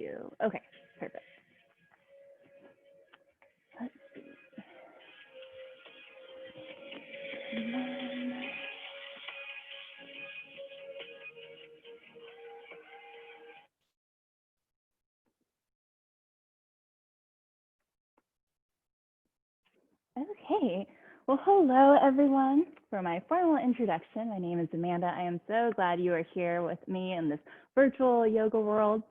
you. Okay, perfect. Let's see. Okay. Well, hello, everyone. For my formal introduction, my name is Amanda. I am so glad you are here with me in this virtual yoga world.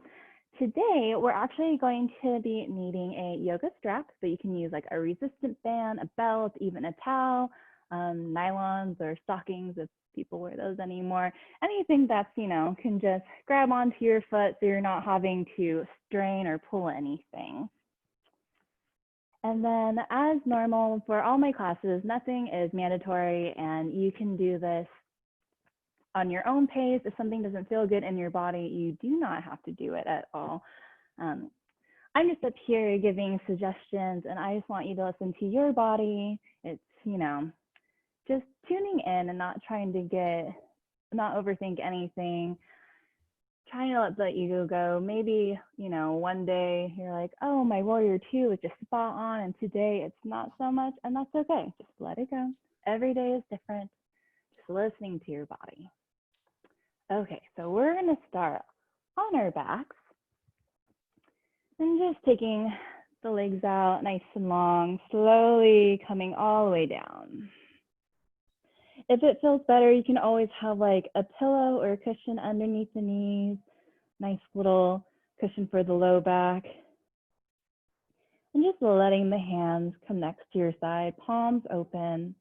Today, we're actually going to be needing a yoga strap, so you can use like a resistant band, a belt, even a towel, nylons or stockings if people wear those anymore. Anything that's, can just grab onto your foot so you're not having to strain or pull anything. And then as normal for all my classes, nothing is mandatory and you can do this on your own pace. If something doesn't feel good in your body, you do not have to do it at all. I'm just up here giving suggestions and I just want you to listen to your body. It's, just tuning in and not trying to not overthink anything. Trying to let the ego go. Maybe, one day you're like, oh, my warrior two is just spot on. And today it's not so much. And that's okay. Just let it go. Every day is different. Just listening to your body. Okay, so we're going to start on our backs. And just taking the legs out nice and long, slowly coming all the way down. If it feels better, you can always have like a pillow or a cushion underneath the knees. Nice little cushion for the low back. And just letting the hands come next to your side, palms open,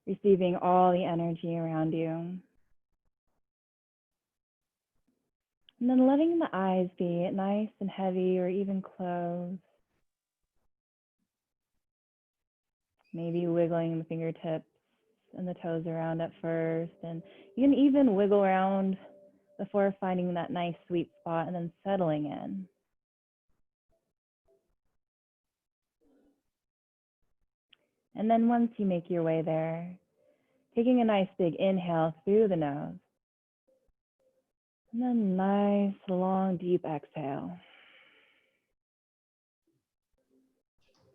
receiving all the energy around you. And then letting the eyes be nice and heavy or even closed. Maybe wiggling the fingertips and the toes around at first. And you can even wiggle around before finding that nice sweet spot and then settling in. And then once you make your way there, taking a nice big inhale through the nose. And then nice, long, deep exhale.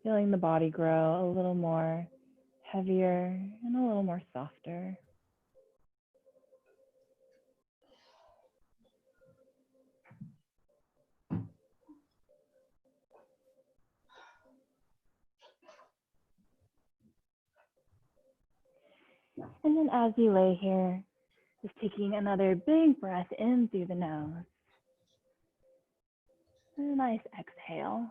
Feeling the body grow a little more heavier and a little more softer. And then as you lay here, just taking another big breath in through the nose. And a nice exhale.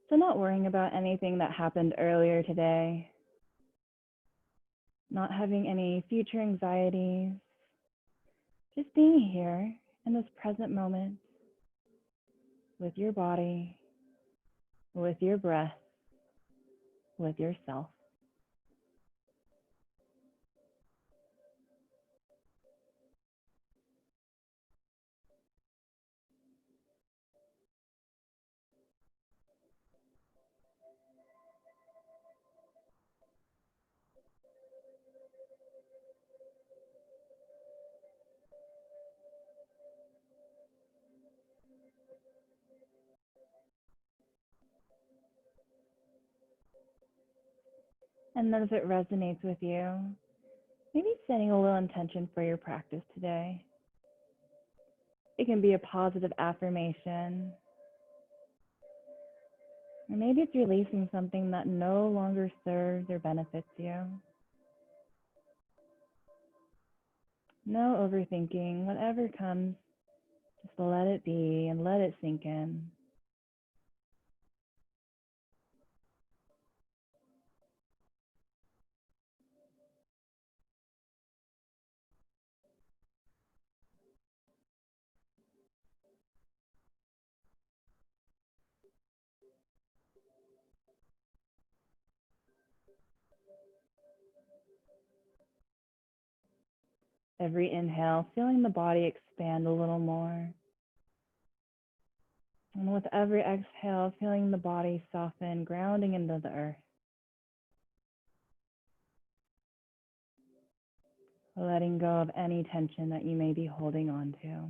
So not worrying about anything that happened earlier today. Not having any future anxieties. Just being here in this present moment with your body, with your breath, with yourself. And then if it resonates with you, maybe setting a little intention for your practice today. It can be a positive affirmation. Or maybe it's releasing something that no longer serves or benefits you. No overthinking. Whatever comes, just let it be and let it sink in. Every inhale, feeling the body expand a little more. And with every exhale, feeling the body soften, grounding into the earth. Letting go of any tension that you may be holding on to.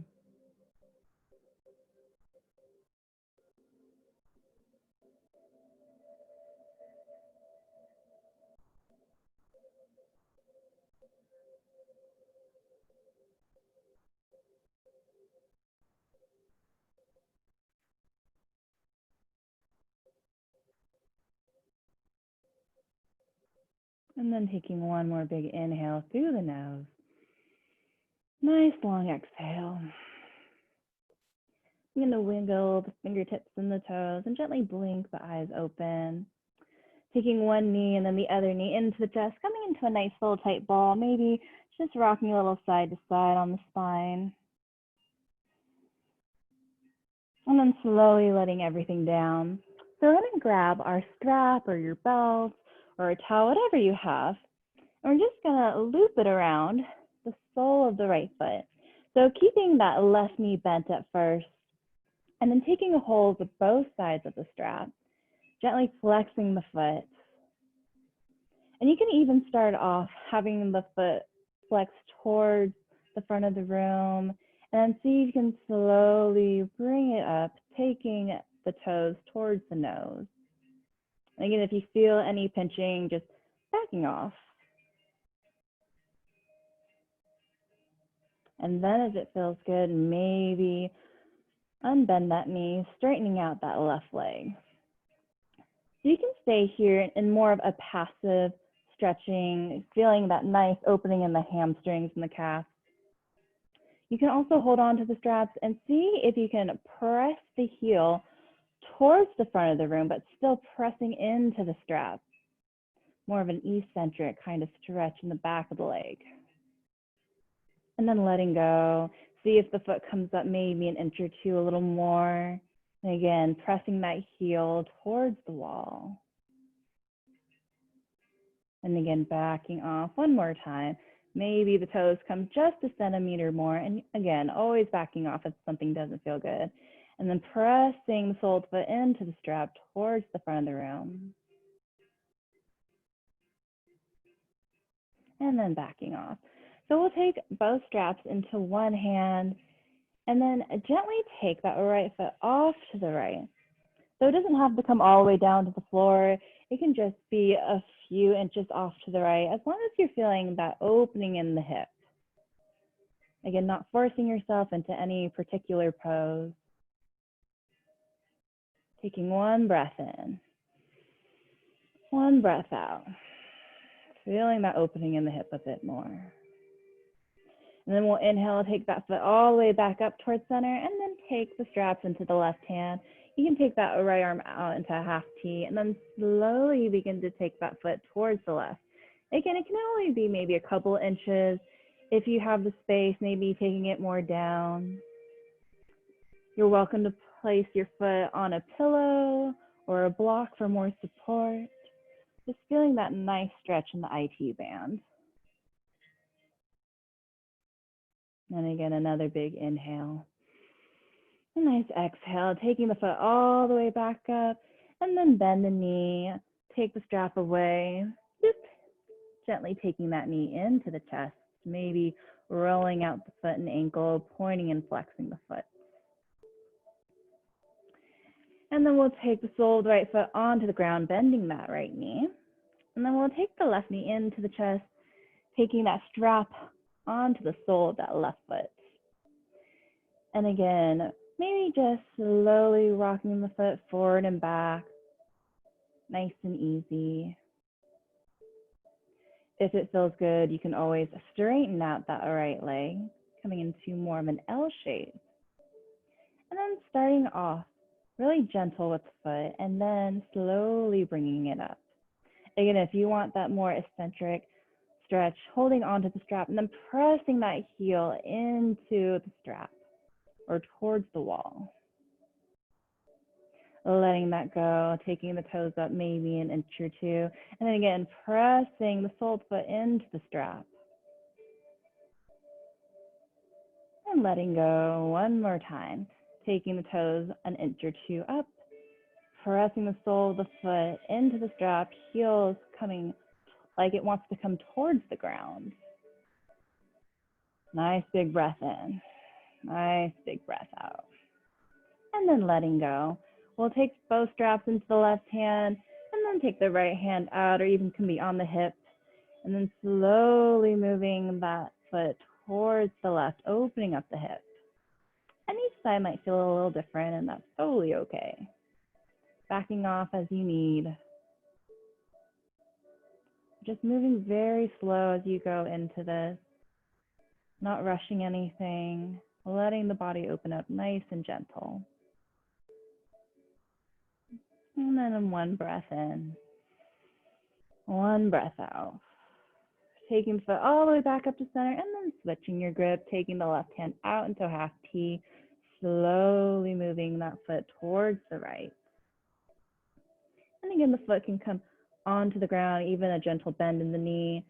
And then taking one more big inhale through the nose. Nice long exhale. You're going to wiggle the fingertips and the toes and gently blink the eyes open. Taking one knee and then the other knee into the chest, coming into a nice little tight ball, maybe just rocking a little side to side on the spine. And then slowly letting everything down. So we're going to grab our strap or your belt or a towel, whatever you have. And we're just going to loop it around the sole of the right foot. So keeping that left knee bent at first, and then taking a hold of both sides of the strap, gently flexing the foot. And you can even start off having the foot flex towards the front of the room, and then see if you can slowly bring it up, taking the toes towards the nose. And again, if you feel any pinching, just backing off. And then as it feels good, maybe unbend that knee, straightening out that left leg. So you can stay here in more of a passive stretching, feeling that nice opening in the hamstrings and the calves. You can also hold on to the straps and see if you can press the heel towards the front of the room, but still pressing into the strap. More of an eccentric kind of stretch in the back of the leg. And then letting go. See if the foot comes up maybe an inch or two, a little more. And again, pressing that heel towards the wall. And again, backing off one more time. Maybe the toes come just a centimeter more. And again, always backing off if something doesn't feel good. And then pressing the soled foot into the strap towards the front of the room. And then backing off. So we'll take both straps into one hand and then gently take that right foot off to the right. So it doesn't have to come all the way down to the floor. It can just be a few inches off to the right, as long as you're feeling that opening in the hip. Again, not forcing yourself into any particular pose. Taking one breath in, one breath out. Feeling that opening in the hip a bit more. And then we'll inhale, take that foot all the way back up towards center, and then take the straps into the left hand. You can take that right arm out into a half T, and then slowly begin to take that foot towards the left. Again, it can only be maybe a couple inches. If you have the space, maybe taking it more down. You're welcome to place your foot on a pillow or a block for more support. Just feeling that nice stretch in the IT band. And again, another big inhale. A nice exhale, taking the foot all the way back up, and then bend the knee, take the strap away, just gently taking that knee into the chest, maybe rolling out the foot and ankle, pointing and flexing the foot. And then we'll take the sole of the right foot onto the ground, bending that right knee. And then we'll take the left knee into the chest, taking that strap onto the sole of that left foot. And again, maybe just slowly rocking the foot forward and back, nice and easy. If it feels good, you can always straighten out that right leg, coming into more of an L shape. And then starting off really gentle with the foot and then slowly bringing it up. Again, if you want that more eccentric stretch, holding onto the strap and then pressing that heel into the strap or towards the wall. Letting that go, taking the toes up maybe an inch or two, and then again, pressing the soled foot into the strap. And letting go one more time, taking the toes an inch or two up, pressing the sole of the foot into the strap, heels coming like it wants to come towards the ground. Nice big breath in, nice big breath out. And then letting go. We'll take both straps into the left hand and then take the right hand out, or even can be on the hip, and then slowly moving that foot towards the left, opening up the hip. And each side might feel a little different, and that's totally okay. Backing off as you need. Just moving very slow as you go into this, not rushing anything, letting the body open up nice and gentle. And then one breath in, one breath out. Taking the foot all the way back up to center, and then switching your grip, taking the left hand out into half T, slowly moving that foot towards the right. And again, the foot can come onto the ground, even a gentle bend in the knee,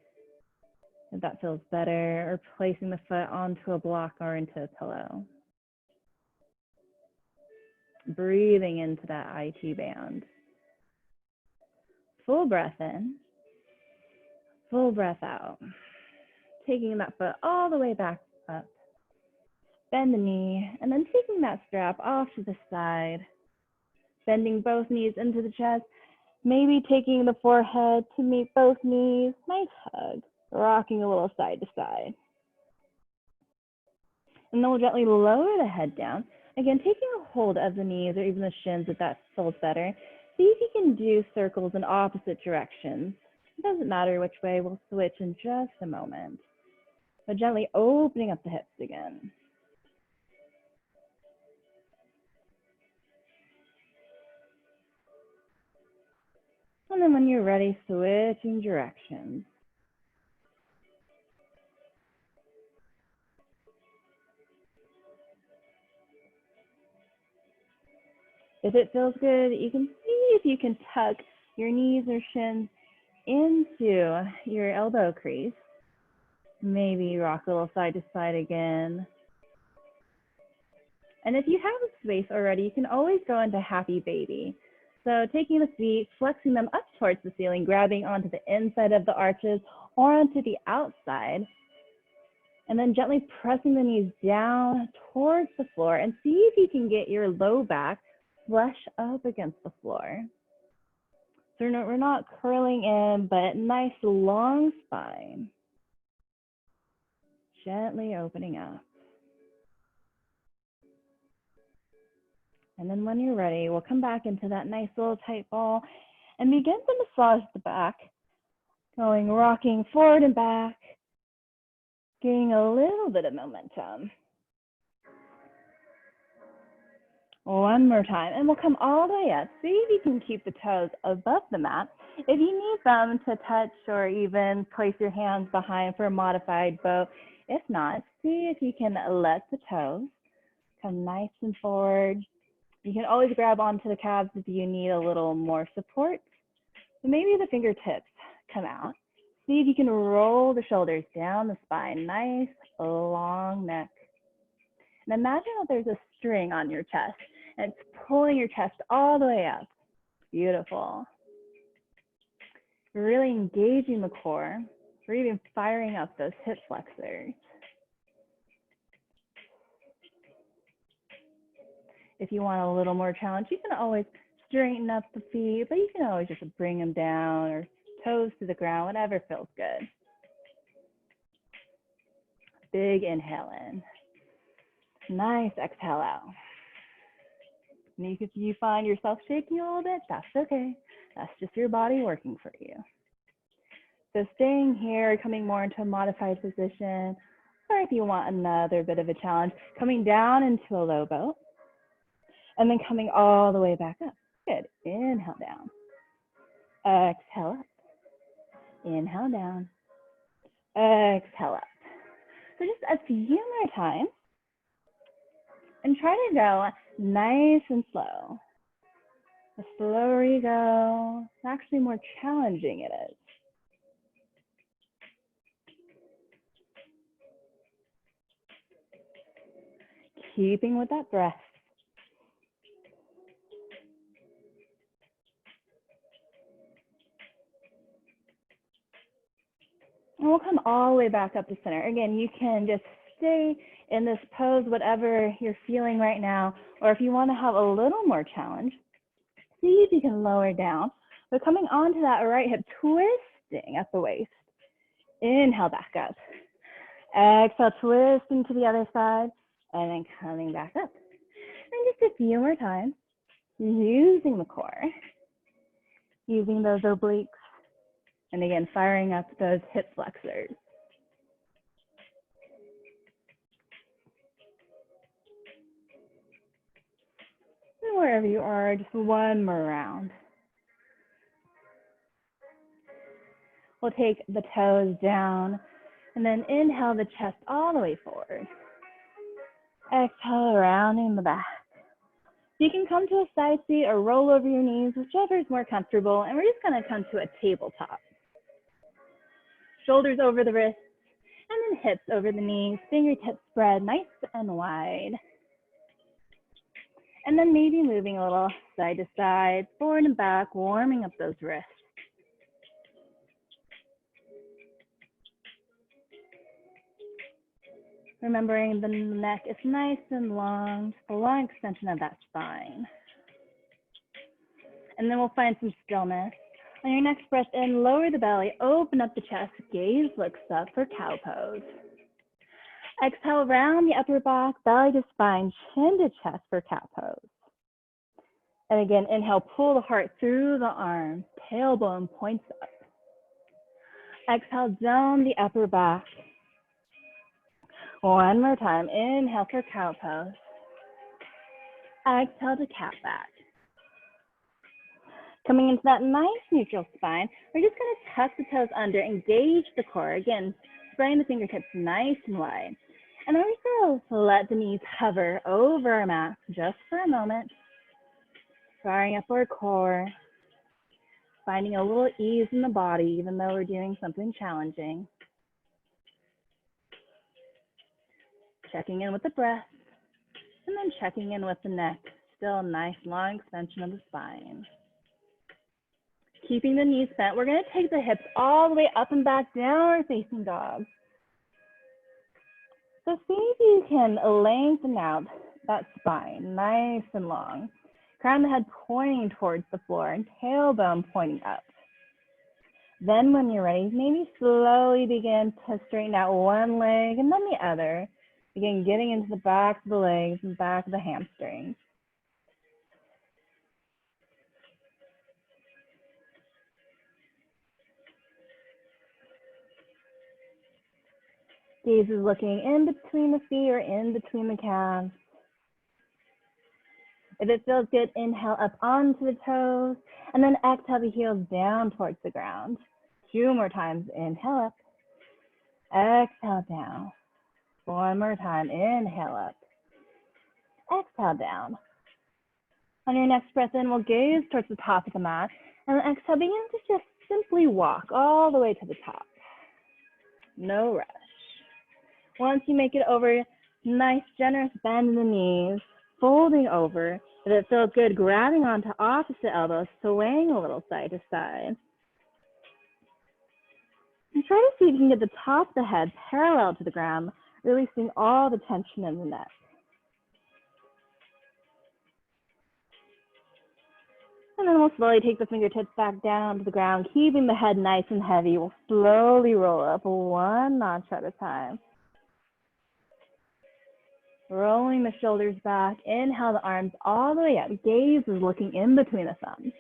if that feels better, or placing the foot onto a block or into a pillow. Breathing into that IT band. Full breath in, full breath out. Taking that foot all the way back up. Bend the knee, and then taking that strap off to the side. Bending both knees into the chest. Maybe taking the forehead to meet both knees. Nice hug. Rocking a little side to side. And then we'll gently lower the head down. Again, taking a hold of the knees or even the shins if that feels better. See if you can do circles in opposite directions. It doesn't matter which way, we'll switch in just a moment. But gently opening up the hips again. And then when you're ready, switching directions. If it feels good, you can see if you can tuck your knees or shins into your elbow crease. Maybe rock a little side to side again. And if you have a space already, you can always go into happy baby. So taking the feet, flexing them up towards the ceiling, grabbing onto the inside of the arches or onto the outside, and then gently pressing the knees down towards the floor, and see if you can get your low back flush up against the floor. So we're not curling in, but nice long spine. Gently opening up. And then when you're ready, we'll come back into that nice little tight ball and begin to massage the back, rocking forward and back, getting a little bit of momentum. One more time, and we'll come all the way up. See if you can keep the toes above the mat. If you need them to touch or even place your hands behind for a modified bow, if not, see if you can let the toes come nice and forward. You can always grab onto the calves if you need a little more support. So maybe the fingertips come out. See if you can roll the shoulders down the spine, nice long neck. And imagine that there's a string on your chest and it's pulling your chest all the way up. Beautiful. Really engaging the core. We're even firing up those hip flexors. If you want a little more challenge, you can always straighten up the feet, but you can always just bring them down or toes to the ground, whatever feels good. Big inhale in. Nice exhale out. And if you find yourself shaking a little bit, that's okay. That's just your body working for you. So staying here, coming more into a modified position, or if you want another bit of a challenge, coming down into a low boat, and then coming all the way back up. Good. Inhale down. Exhale up. Inhale down. Exhale up. So just a few more times. And try to go nice and slow. The slower you go, the actually more challenging it is. Keeping with that breath. come all the way back up to center. Again, you can just stay in this pose, whatever you're feeling right now, or if you want to have a little more challenge, see if you can lower down. But coming onto that right hip, twisting at the waist. Inhale back up. Exhale, twisting to the other side, and then coming back up. And just a few more times, using the core, using those obliques, and again, firing up those hip flexors. And wherever you are, just one more round. We'll take the toes down, and then inhale the chest all the way forward. Exhale, rounding the back. You can come to a side seat or roll over your knees, whichever is more comfortable, and we're just gonna come to a tabletop. Shoulders over the wrists, and then hips over the knees, fingertips spread nice and wide. And then maybe moving a little side to side, forward and back, warming up those wrists. Remembering the neck is nice and long, a long extension of that spine. And then we'll find some stillness. On your next breath in, lower the belly, open up the chest, gaze looks up for cow pose. Exhale, round the upper back, belly to spine, chin to chest for cow pose. And again, inhale, pull the heart through the arms, tailbone points up. Exhale, down the upper back. One more time, inhale for cow pose. Exhale to cat back. Coming into that nice neutral spine, we're just gonna tuck the toes under, engage the core. Again, spreading the fingertips nice and wide. And then we're just gonna let the knees hover over our mat just for a moment. Firing up our core, finding a little ease in the body, even though we're doing something challenging. Checking in with the breath, and then checking in with the neck. Still a nice long extension of the spine. Keeping the knees bent, we're gonna take the hips all the way up and back, downward facing dog. So see if you can lengthen out that spine, nice and long. Crown of the head pointing towards the floor and tailbone pointing up. Then when you're ready, maybe slowly begin to straighten out one leg and then the other. Begin getting into the back of the legs and back of the hamstrings. Gaze is looking in between the feet or in between the calves. If it feels good, inhale up onto the toes, and then exhale the heels down towards the ground. 2 more times, inhale up, exhale down. 1 more time, inhale up, exhale down. On your next breath in, we'll gaze towards the top of the mat, and then exhale, begin to just simply walk all the way to the top. No rush. Once you make it over, nice generous bend in the knees, folding over. If it feels good, grabbing onto opposite elbows, swaying a little side to side. And try to see if you can get the top of the head parallel to the ground, releasing all the tension in the neck. And then we'll slowly take the fingertips back down to the ground, keeping the head nice and heavy. We'll slowly roll up 1 notch at a time. Rolling the shoulders back, inhale the arms all the way up. Gaze is looking in between the thumbs.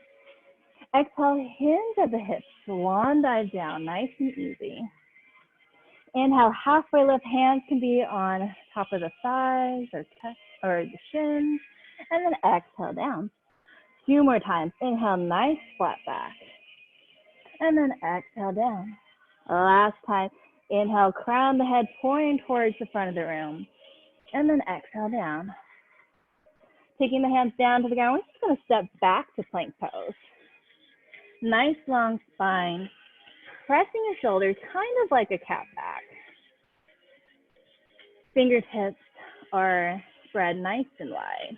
Exhale, hinge at the hips, swan dive down, nice and easy. Inhale, halfway lift, hands can be on top of the thighs or chest or the shins, and then exhale down. 2 more times, inhale, nice flat back, and then exhale down. Last time, inhale, crown the head, pointing towards the front of the room. And then exhale down. Taking the hands down to the ground, we're just gonna step back to plank pose. Nice long spine, pressing your shoulders kind of like a cat back. Fingertips are spread nice and wide.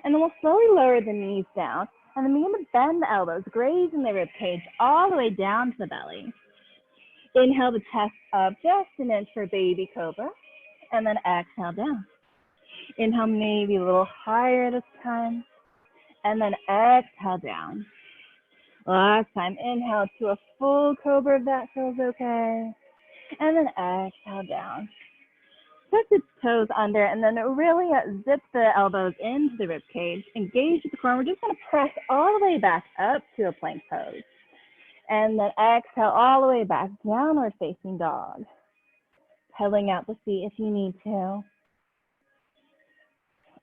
And then we'll slowly lower the knees down and then begin to bend the elbows, grazing the rib cage all the way down to the belly. Inhale the chest up just an inch for baby cobra, and then exhale down. Inhale maybe a little higher this time, and then exhale down. Last time, inhale to a full cobra if that feels okay, and then exhale down. Tuck the toes under, and then really zip the elbows into the rib cage. Engage the core. We're just going to press all the way back up to a plank pose. And then exhale all the way back, downward facing dog. Pedaling out the feet if you need to.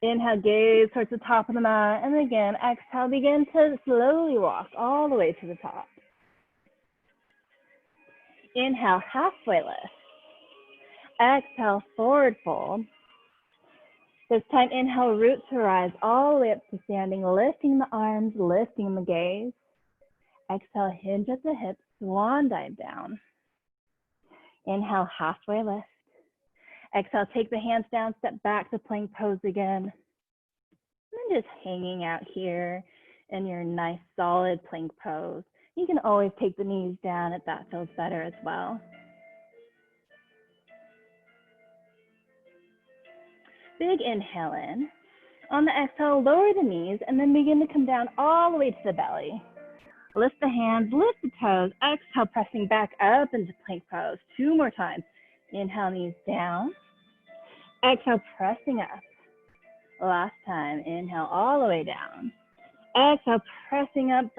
Inhale, gaze towards the top of the mat. And again, exhale, begin to slowly walk all the way to the top. Inhale, halfway lift. Exhale, forward fold. This time, inhale, root to rise all the way up to standing, lifting the arms, lifting the gaze. Exhale, hinge at the hips, swan dive down. Inhale, halfway lift. Exhale, take the hands down, step back to plank pose again. And just hanging out here in your nice solid plank pose. You can always take the knees down if that feels better as well. Big inhale in. On the exhale, lower the knees and then begin to come down all the way to the belly. Lift the hands, lift the toes. Exhale, pressing back up into plank pose. 2 more times. Inhale, knees down. Exhale, pressing up. Last time, inhale all the way down. Exhale, pressing up, back